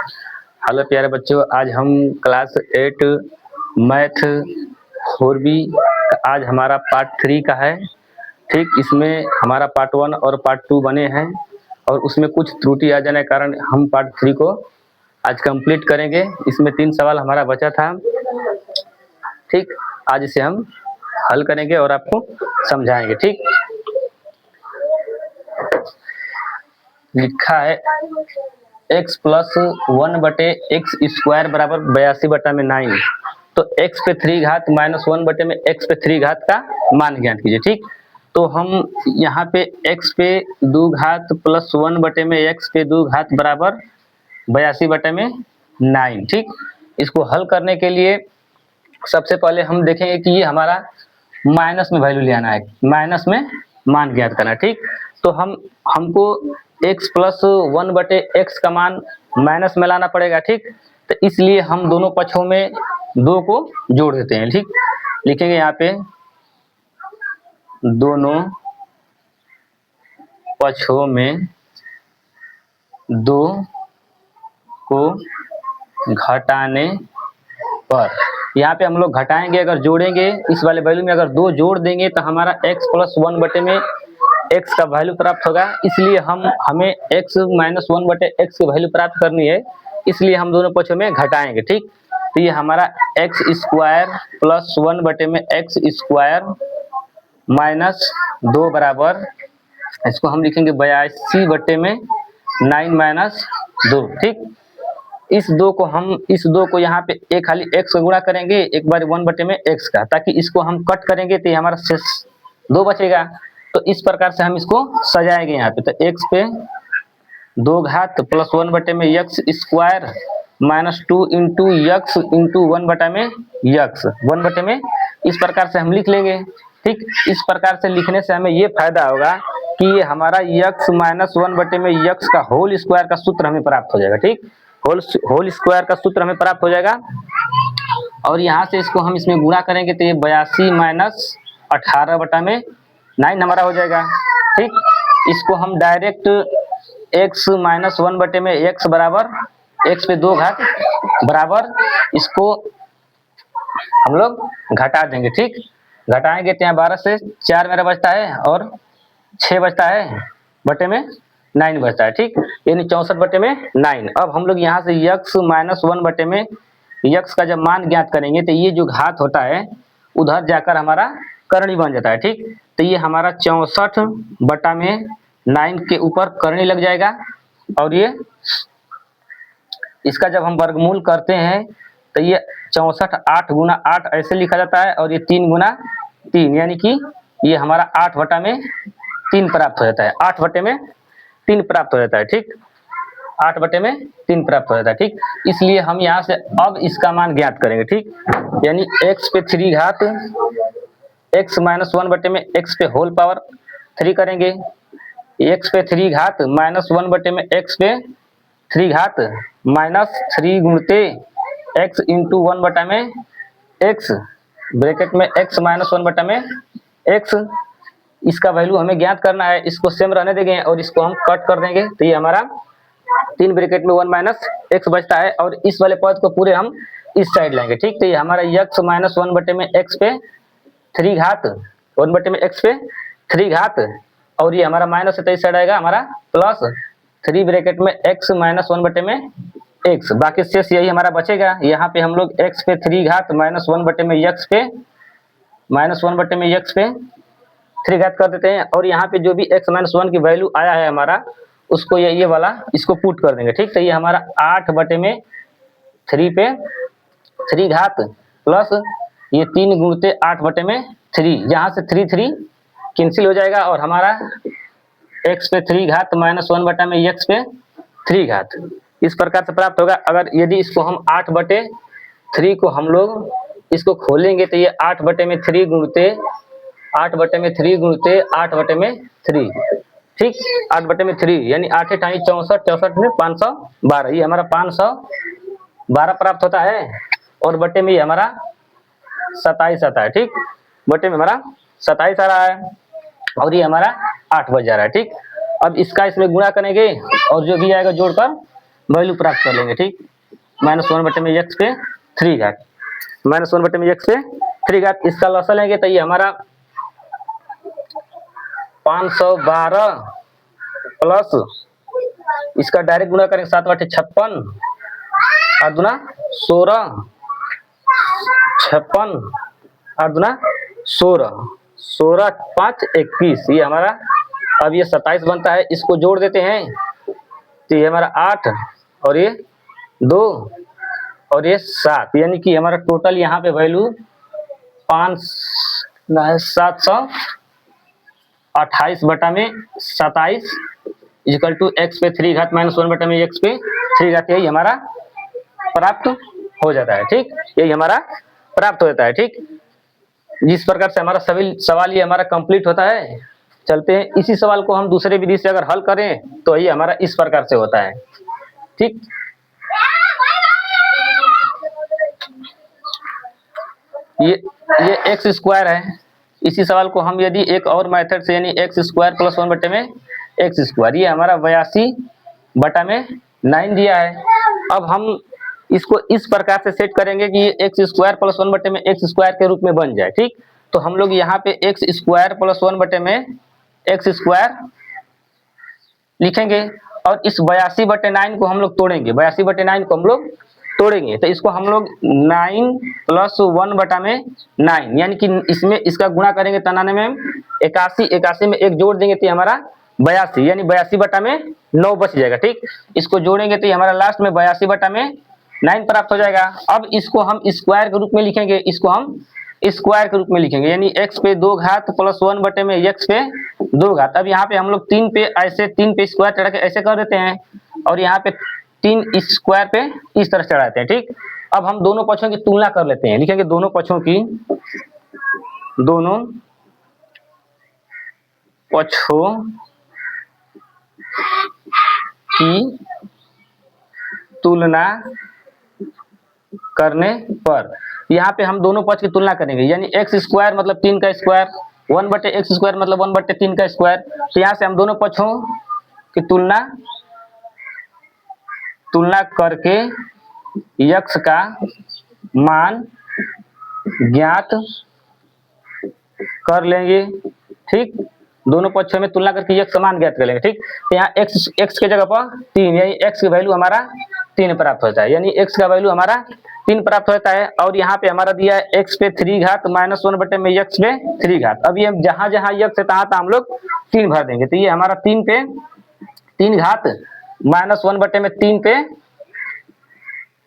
Hello प्यारे बच्चों, आज हम क्लास 8 मैथ 4B आज हमारा पार्ट 3 का है। ठीक, इसमें हमारा पार्ट 1 और पार्ट 2 बने हैं और उसमें कुछ त्रुटि आ जाने के कारण हम पार्ट 3 को आज कंप्लीट करेंगे। इसमें 3 सवाल हमारा बचा था। ठीक, आज इसे हम हल करेंगे और आपको समझाएंगे। ठीक, लिखा है x प्लस 1/x² बराबर 82/9। तो x पे 3 घात माइनस 1 में x पे 3 घात का मान ज्ञात कीजिए। ठीक, तो हम यहाँ पे x पे 2 घात प्लस 1 में x पे 2 घात बराबर 82/9। ठीक, इसको हल करने के लिए सबसे पहले हम देखेंगे कि ये हमारा माइनस में वैल्यू ले आना है, माइनस में मान ज्ञात करना है। ठीक, तो हमको x प्लस 1/x का मान माइनस में लाना पड़ेगा। ठीक, तो इसलिए हम दोनों पक्षों में 2 को जोड़ देते हैं। ठीक, लिखेंगे यहाँ पे दोनों पक्षों में 2 को घटाने पर, यहाँ पे हम लोग घटाएंगे, अगर जोड़ेंगे इस वाले वैल्यू में अगर 2 जोड़ देंगे तो हमारा x प्लस 1 में x का वैल्यू प्राप्त होगा। इसलिए हमें x माइनस 1/x की वैल्यू प्राप्त करनी है, इसलिए हम दोनों पक्षों में घटाएंगे। ठीक, तो ये हमारा x² प्लस 1/x² माइनस 2 बराबर, इसको हम लिखेंगे 82/9 माइनस 2। ठीक, इस दो को यहाँ पे एक खाली x से गुणा करेंगे, एक बार 1/x का, ताकि इसको हम कट करेंगे तो ये हमारा शेष 2 बचेगा। तो इस प्रकार से हम इसको सजाएंगे यहाँ पे। तो x पे 2 घात plus 1/x² minus 2 into x into 1/x इस प्रकार से हम लिख लेंगे। ठीक, इस प्रकार से लिखने से हमें ये फायदा होगा कि ये हमारा x माइनस 1/x का होल स्क्वायर का सूत्र हमें प्राप्त हो जाएगा। ठीक, होल स्क्वायर का सूत्र हमें प्राप्त हो जाएगा और यहाँ से इसको हम इसमें गुणा करेंगे तो ये 82 माइनस 18/9 हमारा हो जाएगा। ठीक, इसको हम डायरेक्ट x माइनस 1/x बराबर x पे 2 घात बराबर इसको हम लोग घटा देंगे। ठीक, घटाएंगे तो यहाँ 12 से 4 मेरा बचता है और 6 बचता है, बटे में 9 बचता है। ठीक, यानी 64/9। अब हम लोग यहाँ से x माइनस 1 x का जब मान ज्ञात करेंगे तो ये जो घात होता है उधर जाकर हमारा करणी बन जाता है। ठीक, तो ये हमारा 64/9 के ऊपर करणी लग जाएगा और ये इसका जब हम वर्गमूल करते हैं तो ये 64 8 गुना 8 ऐसे लिखा जाता है और ये 3 गुना 3 यानी कि ये हमारा 8/3 प्राप्त हो जाता है। 8/3 प्राप्त हो जाता है। ठीक, 8/3 प्राप्त हो जाता है। ठीक, इसलिए हम यहाँ से अब इसका मान ज्ञात करेंगे। ठीक, यानी x पे 3 घात x माइनस 1/x पे होल पावर 3 करेंगे, x पे 3 घात माइनस 1/x पे 3 घात minus 3 गुणते x into 1/x bracket में x माइनस 1/x, इसका वैल्यू हमें ज्ञात करना है। इसको सेम रहने देंगे और इसको हम कट कर देंगे तो ये हमारा 3 ब्रैकेट में 1 माइनस x बचता है और इस वाले पद को पूरे हम इस साइड लाएंगे। ठीक, तो ये हमारा x माइनस 1/x पे 3 घात 1/x पे 3 घात और ये हमारा माइनस है तो इस साइड आएगा हमारा प्लस 3 ब्रैकेट में x माइनस 1/x, बाकी शेष यही हमारा बचेगा। यहाँ पे हम लोग x पे 3 घात माइनस 1/x पे माइनस 1/x पे 3 घात कर देते हैं और यहाँ पे जो भी x माइनस 1 की वैल्यू आया है हमारा उसको ये वाला इसको पुट कर देंगे। ठीक, तो ये हमारा 8/3 पे 3 घात प्लस ये 3 गुणते 8/3, यहाँ से 3 कैंसिल हो जाएगा और हमारा x पे 3 घात माइनस 1/x पे 3 घात इस प्रकार से प्राप्त होगा। अगर यदि इसको हम 8/3 को हम लोग इसको खोलेंगे तो ये 8/3 गुणते 8/3 गुणते 8/3, ठीक, 8/3 यानी 8 × 64, 64 में 512, ये हमारा 512 प्राप्त होता है और बटे में ये हमारा 27 आता है। ठीक, बटे में हमारा 27 आ रहा है और ये हमारा 8 बज जा रहा है। ठीक, अब इसका इसमें गुणा करेंगे और जो भी आएगा जोड़कर वैल्यू प्राप्त कर लेंगे। ठीक, -1/x पे 3 घात, -1/x पे 3 घात। इसका लसा लेंगे तो ये हमारा 512 प्लस इसका डायरेक्ट गुणा करेंगे 7/56 और दूना 16, 56 और दूना 16, 16 5 21, ये हमारा अब ये 27 बनता है। इसको जोड़ देते हैं तो ये हमारा 8 और ये 2 और ये 7, यानी कि हमारा टोटल यहाँ पे वैल्यू 728 बटा में 27 इक्वल टू x पे 3 घात -1 बटा में x पे 3 घात, यही हमारा प्राप्त हो जाता है। ठीक, यही हमारा प्राप्त हो जाता है। ठीक, जिस प्रकार से हमारा सभी सवाल ये हमारा कंप्लीट होता है। चलते हैं, इसी सवाल को हम दूसरे विधि से अगर हल करें तो ये हमारा इस प्रकार से होता है। ठीक, ये एक्स स्क्वायर है। इसी सवाल को हम यदि एक और मेथड से यानी x स्क्वायर प्लस 1 बटे में x स्क्वायर, ये हमारा 82 बटा में 9 दिया है। अब हम इसको इस प्रकार से सेट करेंगे कि ये x स्क्वायर प्लस 1 बटे में x स्क्वायर के रूप में बन जाए। ठीक, तो हम लोग यहाँ पे x स्क्वायर प्लस 1 बटे में x स्क्वायर लिखेंगे और इस 82 बटे 9 को हम लोग तोड़ेंगे, 82 बटे 9 को हम लोग तोड़ेंगे तो इसको हम लोग 9 प्लस 1 बटा में 9, यानी कि इसमें इसका गुणा करेंगे 99 में 81, 81 में एक जोड़ देंगे तो हमारा 82, यानी 82 बटा में 9 बच जाएगा। ठीक, इसको जोड़ेंगे तो हमारा लास्ट में 82 बटा में 9 प्राप्त हो जाएगा। अब इसको हम स्क्वायर के रूप में लिखेंगे, इसको हम स्क्वायर के रूप में लिखेंगे, यानी x पे 2 घात प्लस 1 बटे में x पे 2 घात। अब यहाँ पे हम लोग 3 पे ऐसे 3 पे स्क्वायर चढ़ा के ऐसे कर देते हैं और यहाँ पे 3 स्क्वायर पे इस तरह चढ़ाते हैं। ठीक, अब हम दोनों पक्षों की तुलना कर लेते हैं, लिखेंगे दोनों पक्षों की तुलना करने पर यहाँ पे हम दोनों पक्ष की तुलना करेंगे, यानी x स्क्वायर मतलब 3 का स्क्वायर, 1 बटे x स्क्वायर मतलब 1 बटे 3 का स्क्वायर। तो यहाँ से हम दोनों पक्षों की तुलना करके x का मान ज्ञात कर लेंगे। ठीक, दोनों पक्षों में तुलना करके x का मान ज्ञात कर लेंगे। ठीक, तो यहाँ x के जगह पर 3, यानी x की वैल्यू हमारा 3 प्राप्त होता है, यानी x का वैल्यू हमारा 3 प्राप्त होता है। और यहाँ पे हमारा दिया है x पे 3 घात -1 बटे में x पे 3 घात। अब ये जहां जहां x है तहां हम लोग 3 भर देंगे, तो ये हमारा 3 पे 3 घात -1 बटे में 3 पे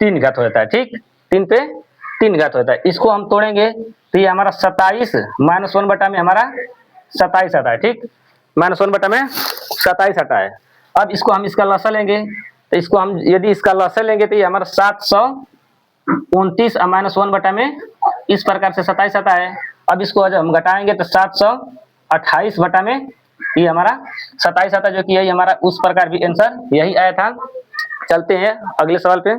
3 घात हो जाता है। ठीक, 3 पे 3 घात होता है। इसको हम तोड़ेंगे तो ये हमारा 27 -1 बटा में हमारा 27 आता है। ठीक, -1 बटा में 27 आता है। अब इसको हम इसका लसा लेंगे तो इसको हम यदि इसका लसा लेंगे तो ये हमारा 729 -1 बटा में इस प्रकार से 27 आता है। अब इसको जब हम घटाएंगे तो 728 बटा में ये हमारा 27 आता है, जो कि यही हमारा उस प्रकार भी आंसर यही आया था। चलते हैं अगले सवाल पे।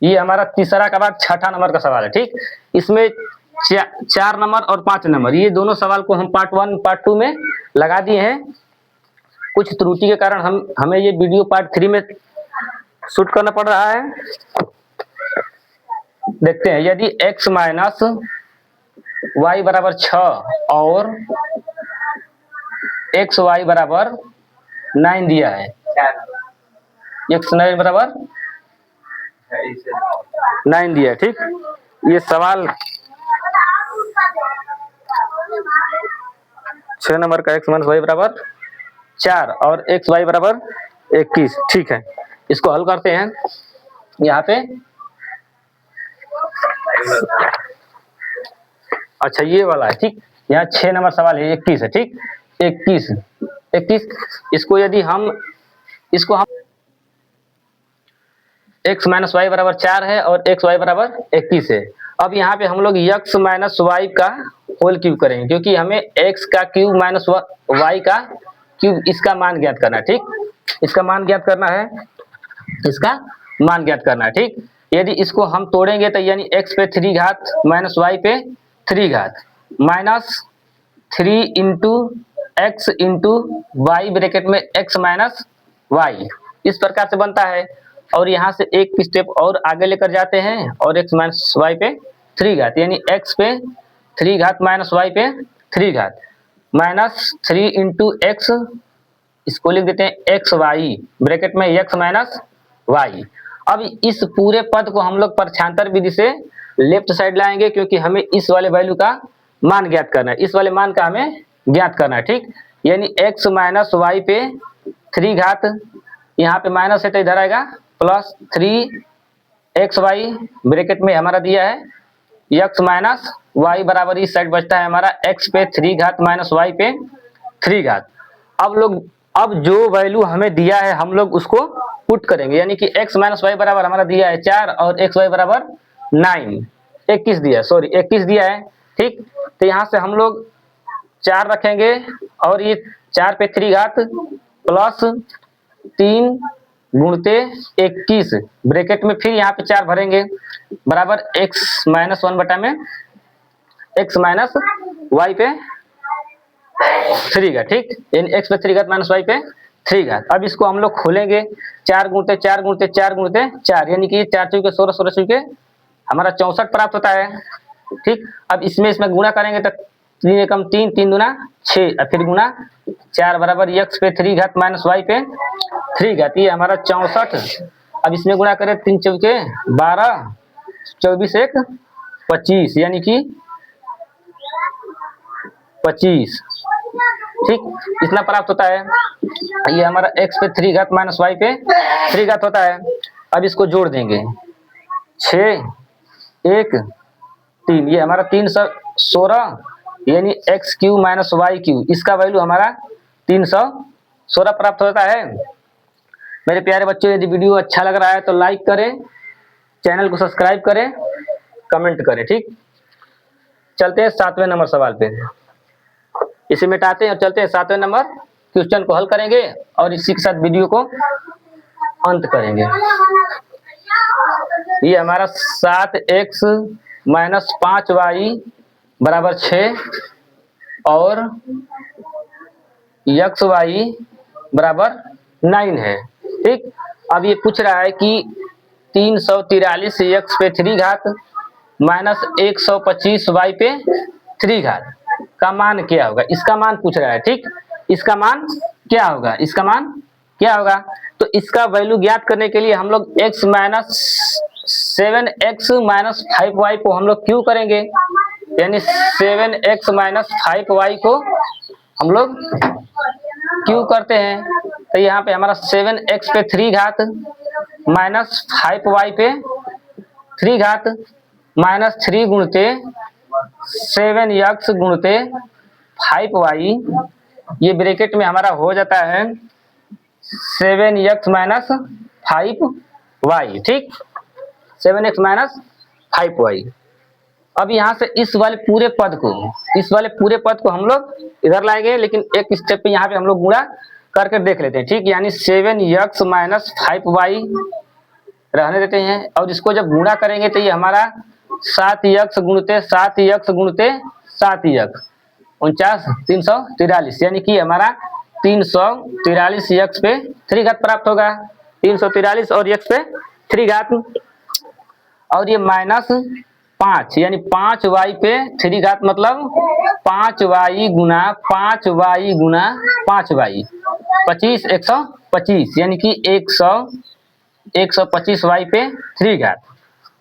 ये हमारा तीसरा का बाद छठा नंबर का सवाल है। ठीक, इसमें 4 नंबर और 5 नंबर, ये दोनों सवाल को हम पार्ट 1 पार्ट 2 में लगा दिए हैं। कुछ त्रुटि के कारण हमें ये वीडियो पार्ट 3 में शूट करना पड़ रहा है। देखते हैं, यदि x माइनस y बराबर 6 और x y बराबर 9 दिया है, x 9 बराबर 9 दिया है। ठीक, ये सवाल 6 नंबर का x माइनस y बराबर 4 और x y बराबर 21। ठीक है, इसको हल करते हैं। यहाँ पे अच्छा ये वाला है। ठीक, यहाँ 6 नंबर सवाल है, 21 है। ठीक, 21 इसको यदि हम x माइनस वाई बराबर 4 है और x y बराबर 21 है। अब यहाँ पे हम लोग x माइनस वाई का होल क्यूब करेंगे, क्योंकि हमें x का क्यूब माइनस y का क्यूब इसका मान ज्ञात करना है। ठीक, इसका मान ज्ञात करना है। ठीक, यदि इसको हम तोड़ेंगे तो यानी x पे 3 घात माइनस y पे 3 घात minus 3 into x into y bracket में x माइनस वाई, इस प्रकार से बनता है। और यहाँ से एक स्टेप और आगे लेकर जाते हैं और x माइनस वाई पे 3 घात, यानी x पे 3 घात माइनस वाई पे 3 घात माइनस 3 इंटू एक्स, इसको लिख देते हैं एक्स वाई ब्रैकेट में x माइनस वाई। अब इस पूरे पद को हम लोग प्रक्षांतर विधि से लेफ्ट साइड लाएंगे, क्योंकि हमें इस वाले वैल्यू का मान ज्ञात करना है, इस वाले मान का हमें ज्ञात करना है, ठीक। यानी x माइनस वाई पे 3 घात, यहाँ पे माइनस है तो इधर आएगा प्लस 3 एक्स वाई ब्रैकेट में हमारा दिया है x माइनस वाई बराबर इस साइड बचता है हमारा x पे 3 घात माइनस वाई पे 3 घात। अब जो वैल्यू हमें दिया है हम लोग उसको पुट करेंगे, यानी कि x माइनस वाई बराबर हमारा दिया है 4 और एक्स वाई बराबर 9, 21 दिया, सॉरी 21 दिया है, ठीक। तो यहाँ से हम लोग 4 रखेंगे और ये 4 पे 3 घात प्लस 3 गुणते 21 ब्रैकेट में फिर यहाँ पे 4 भरेंगे बराबर x माइनस 1 बटा में x माइनस वाई पे 3 घात, ठीक। यानी x पे 3 घात माइनस वाई पे 3 घात। अब इसको हम लोग खोलेंगे 4 गुणते 4 गुणते 4 गुणते 4, यानी कि 4 चौके 16, 16 चौके हमारा 64 प्राप्त होता है, ठीक। अब इसमें गुणा करेंगे तो 3 एकम 3, 3 दूना 6, और फिर गुणा 4 बराबर x पे 3 घात माइनस वाई पे 3 घात, ये हमारा 64। अब इसमें गुणा करें 3 चौके 12, 24 एक 25, यानी कि 25, ठीक, इतना प्राप्त होता है। ये हमारा x पे 3 घात माइनस वाई पे 3 घात होता है। अब इसको जोड़ देंगे 6 1 3, ये हमारा 316, यानी x cube minus y cube, इसका वैल्यू हमारा 316 प्राप्त होता है। मेरे प्यारे बच्चों, यदि वीडियो अच्छा लग रहा है तो लाइक करें, चैनल को सब्सक्राइब करें, कमेंट करें, ठीक। चलते हैं 7वें नंबर सवाल पे, इसे मिटाते हैं और चलते हैं 7वें नंबर क्वेश्चन को हल करेंगे और इसी के साथ वीडियो को अंत करेंगे। ये हमारा 7x माइनस 5y बराबर 6 और एक्स वाई बराबर 9 है, ठीक। अब ये पूछ रहा है कि 343 एक्स पे 3 घात माइनस 125 वाई पे 3 घात का मान क्या होगा, इसका मान पूछ रहा है, ठीक। इसका मान क्या होगा, इसका मान क्या होगा, तो इसका वैल्यू ज्ञात करने के लिए हम लोग x minus 7x minus 5y को हम लोग क्यू करेंगे, यानी 7x माइनस 5y को हम लोग क्यू करते हैं। तो यहाँ पे हमारा 7x पे 3 घात माइनस 5y पे 3 घात माइनस 3 गुणते 7x गुणते 5y, ये ब्रैकेट में हमारा हो जाता है 7x माइनस 5y, ठीक, 7x माइनस 5y। अब यहाँ से इस वाले पूरे पद को हम लोग इधर लाएंगे, लेकिन एक स्टेप पे यहाँ पे हम लोग गुणा करके देख लेते हैं, ठीक। यानी 7x माइनस 5y रहने देते हैं और इसको जब गुणा करेंगे तो ये हमारा 7x गुणते 7x गुणते 7x 49 343, यानी कि हमारा 343 x पे 3 घात प्राप्त होगा, 343 और x पे 3 घात, और ये माइनस 5, यानी 5y पे 3 घात मतलब 5y गुना 5y गुना 5y 25 125, यानी कि 125y पे 3 घात।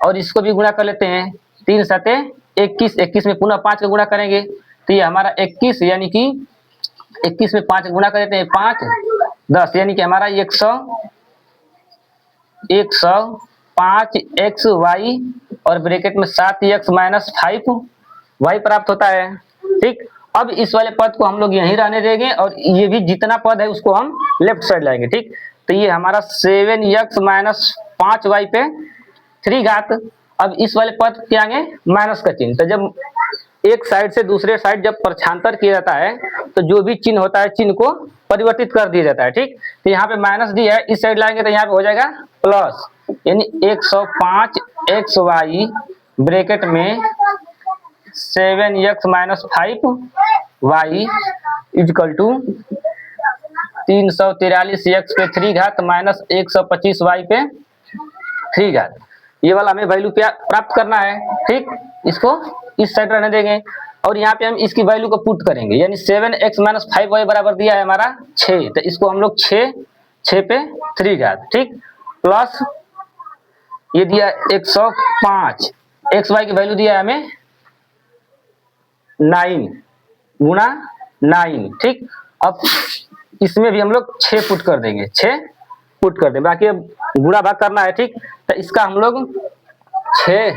और इसको भी गुणा कर लेते हैं, 3 7 21, 21 में पुनः 5 का गुणा करेंगे तो ये हमारा 21, यानी कि 21 में 5 गुणा कर देते हैं 5 10, यानी कि हमारा 105 एक्स वाई और ब्रैकेट में 7x माइनस 5y प्राप्त होता है, ठीक। अब इस वाले पद को हम लोग यहीं रहने देंगे और ये भी जितना पद है उसको हम लेफ्ट साइड लाएंगे, ठीक। तो ये हमारा 7x माइनस 5y पे 3 घात। अब इस वाले पद के आगे माइनस का चिन्ह, तो जब एक साइड से दूसरे साइड जब प्रक्षांतर किया जाता है तो जो भी चिन्ह होता है चिन्ह को परिवर्तित कर दिया जाता है, ठीक। तो यहाँ पे माइनस दी है, इस साइड लाएंगे तो यहाँ पे हो जाएगा प्लस, यानी 105 एक्स वाई ब्रैकेट में 7x minus 5y is equal to 343 x पे 3 घात माइनस 125 y पे 3 घात। ये वाला हमें वैल्यू प्राप्त करना है, ठीक। इसको इस साइड रहने देंगे और यहाँ पे हम इसकी वैल्यू को पुट करेंगे, यानी 7x माइनस 5y बराबर दिया है हमारा 6, तो इसको हम लोग 6 पे 3 घात, ठीक, प्लस ये दिया 105, एक्स वाई की वैल्यू दिया है हमें 9 गुना 9, ठीक। अब इसमें भी हम लोग 6 पुट कर देंगे, 6 पुट कर देंगे, बाकी अब गुणा भाग करना है, ठीक। तो इसका हम लोग 6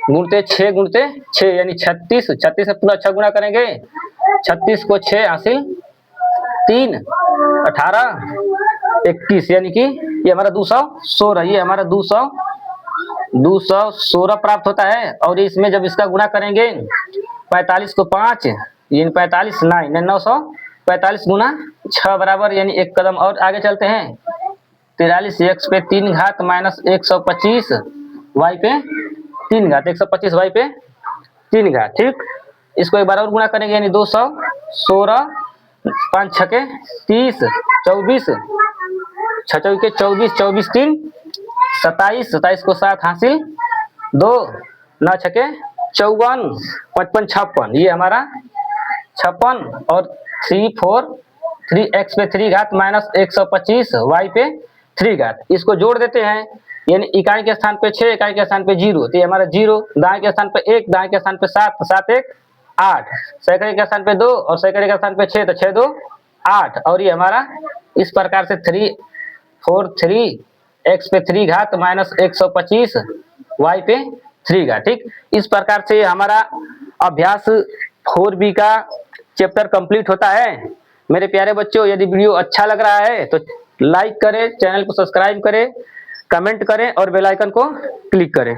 गुणते 6 यानी 36, 36 से पूरा 6 गुणा करेंगे, 36 को 6 हासिल 3, 18, 21 यानी कि ये हमारा 216, ये हमारा 216 प्राप्त होता है। और इसमें जब इसका गुणा करेंगे 45 को 5 यानी 45 945 गुना 6 बराबर, यानी एक कदम और आगे चलते हैं, 43 x पे 3 घात माइनस 125 y पे 3 घात, 125 y पे 3 घात, ठीक। इसको एक बार और गुणा करेंगे यानी 216, 5 छके 30, 24, 6 चौके 24, 24 3 27, 27 को 7 हासिल 2, 9 छके 54, 55 56, ये हमारा 56 और 3 x पे 3 घात माइनस 125 y पे 3 घात। इसको जोड़ देते हैं, यानी इकाई के स्थान पे 6, इकाई के स्थान पे 0, तो ये हमारा 0, दाएं के स्थान पे 1, दाएं के स्थान पे 7, 7 1 8, सैकड़े के स्थान पे 2 और सैकड़े के स्थान पे 6, तो 6 2 8, और ये हमारा इस प्रकार से 343 x पे 3 घात माइनस 125 y पे 3 घात, ठीक। इस प्रकार से हमारा अभ्यास 4b का चैप्टर कंप्लीट होता है। मेरे प्यारे बच्चों, यदि वीडियो अच्छा लग रहा है तो लाइक करें, चैनल को सब्सक्राइब करें, कमेंट करें और बेल आइकन को क्लिक करें।